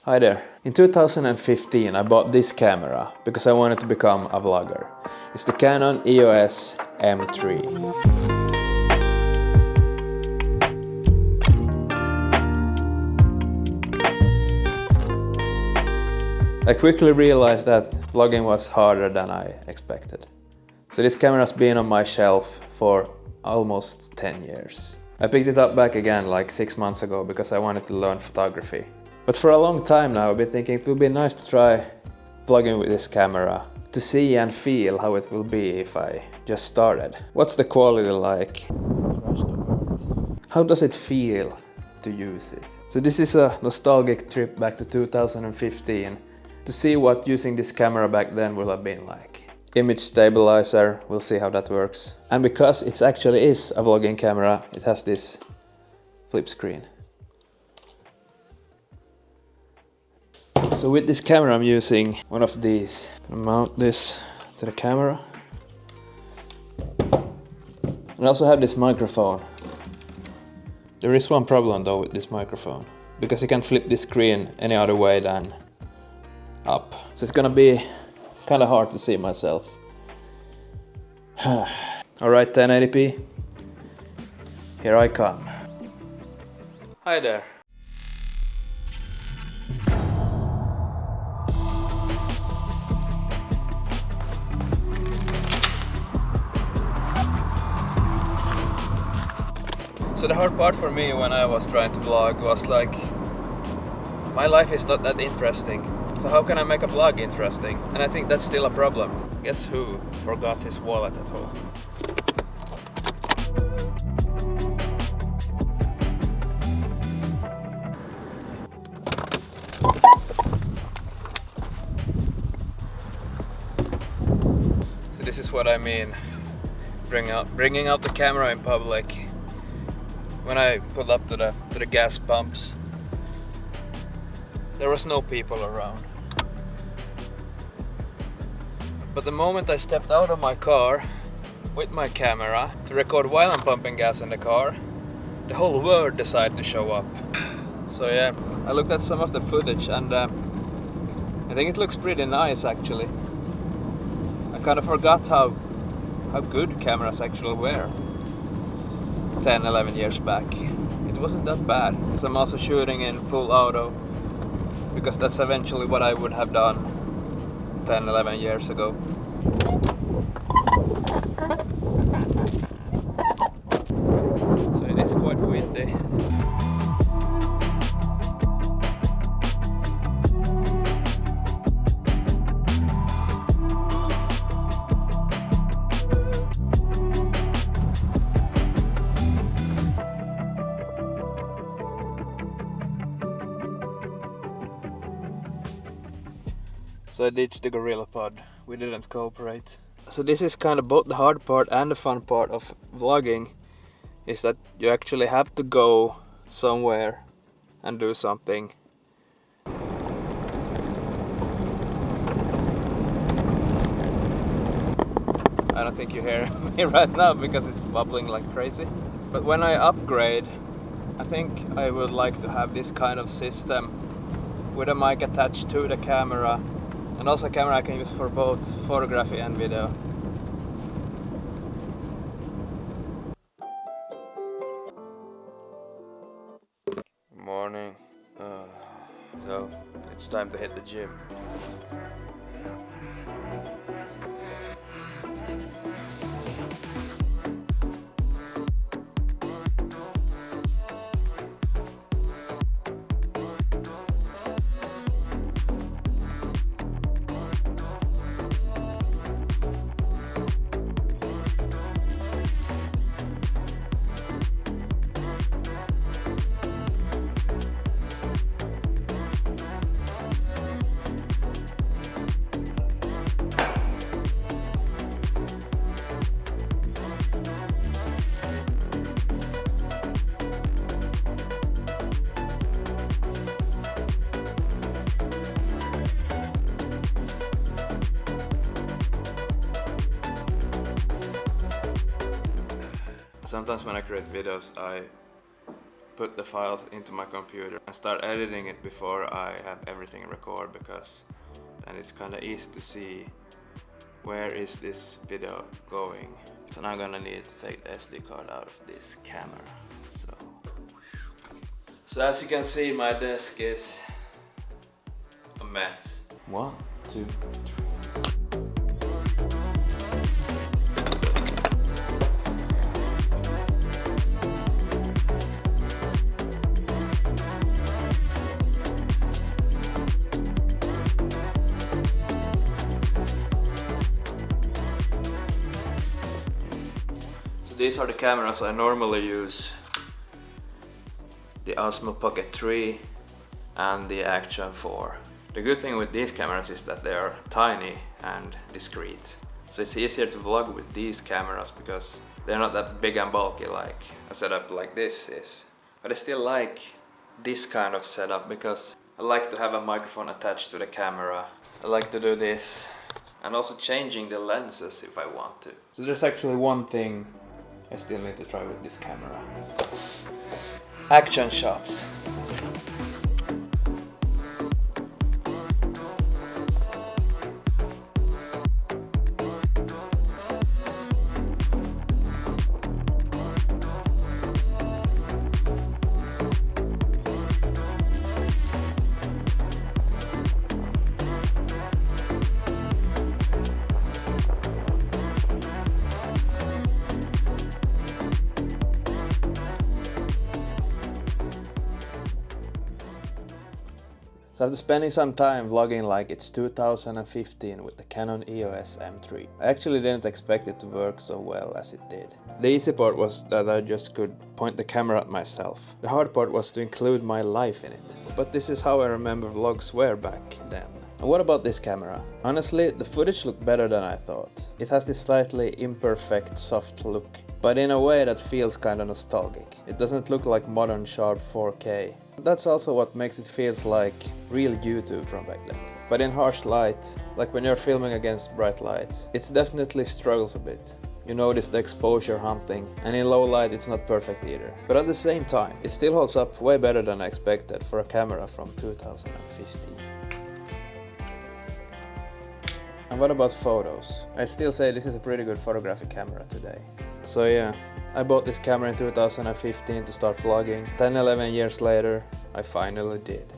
Hi there. In 2015 I bought this camera because I wanted to become a vlogger. It's the Canon EOS M3. I quickly realized that vlogging was harder than I expected. So this camera's been on my shelf for almost 10 years. I picked it up back again like 6 months ago because I wanted to learn photography. But for a long time now I've been thinking it would be nice to try vlogging with this camera to see and feel how it will be if I just started. What's the quality like? How does it feel to use it? So this is a nostalgic trip back to 2015 to see what using this camera back then will have been like. Image stabilizer, we'll see how that works. And because it actually is a vlogging camera, it has this flip screen. So with this camera I'm using one of these. I'm gonna mount this to the camera. And I also have this microphone. There is one problem though with this microphone, because you can't flip this screen any other way than up. So it's gonna be kind of hard to see myself. Alright, 1080p. Here I come. Hi there. So the hard part for me when I was trying to vlog was like, my life is not that interesting. So how can I make a vlog interesting? And I think that's still a problem. Guess who forgot his wallet at home? So this is what I mean, bringing out the camera in public. When I pulled up to the gas pumps, there was no people around. But the moment I stepped out of my car with my camera to record while I'm pumping gas in the car, the whole world decided to show up. So yeah, I looked at some of the footage and I think it looks pretty nice actually. I kind of forgot how good cameras actually were 10-11 years back. It wasn't that bad. So I'm also shooting in full auto because that's eventually what I would have done 10-11 years ago. So it is quite windy. So I ditched the gorilla pod, we didn't cooperate. So this is kind of both the hard part and the fun part of vlogging, is that you actually have to go somewhere and do something. I don't think you hear me right now because it's bubbling like crazy. But when I upgrade, I think I would like to have this kind of system with a mic attached to the camera. And also a camera I can use for both photography and video. Morning. So it's time to hit the gym. Sometimes when I create videos, I put the files into my computer and start editing it before I have everything recorded, because then it's kind of easy to see where is this video going. So now I'm gonna need to take the SD card out of this camera. So as you can see, my desk is a mess. 1, 2, 3. So these are the cameras I normally use. The Osmo Pocket 3 and the Action 4. The good thing with these cameras is that they are tiny and discreet. So it's easier to vlog with these cameras because they're not that big and bulky like a setup like this is. But I still like this kind of setup because I like to have a microphone attached to the camera. I like to do this and also changing the lenses if I want to. So there's actually one thing I still need to try with this camera. Action shots. So after spending some time vlogging like it's 2015 with the Canon EOS M3, I actually didn't expect it to work so well as it did. The easy part was that I just could point the camera at myself. The hard part was to include my life in it. But this is how I remember vlogs were back then. And what about this camera? Honestly, the footage looked better than I thought. It has this slightly imperfect, soft look, but in a way that feels kinda nostalgic. It doesn't look like modern sharp 4K. That's also what makes it feels like real YouTube from back then. But in harsh light, like when you're filming against bright lights, it definitely struggles a bit. You notice the exposure humping, and in low light it's not perfect either. But at the same time, it still holds up way better than I expected for a camera from 2015. And what about photos? I still say this is a pretty good photographic camera today. So yeah, I bought this camera in 2015 to start vlogging. 10-11 years later, I finally did.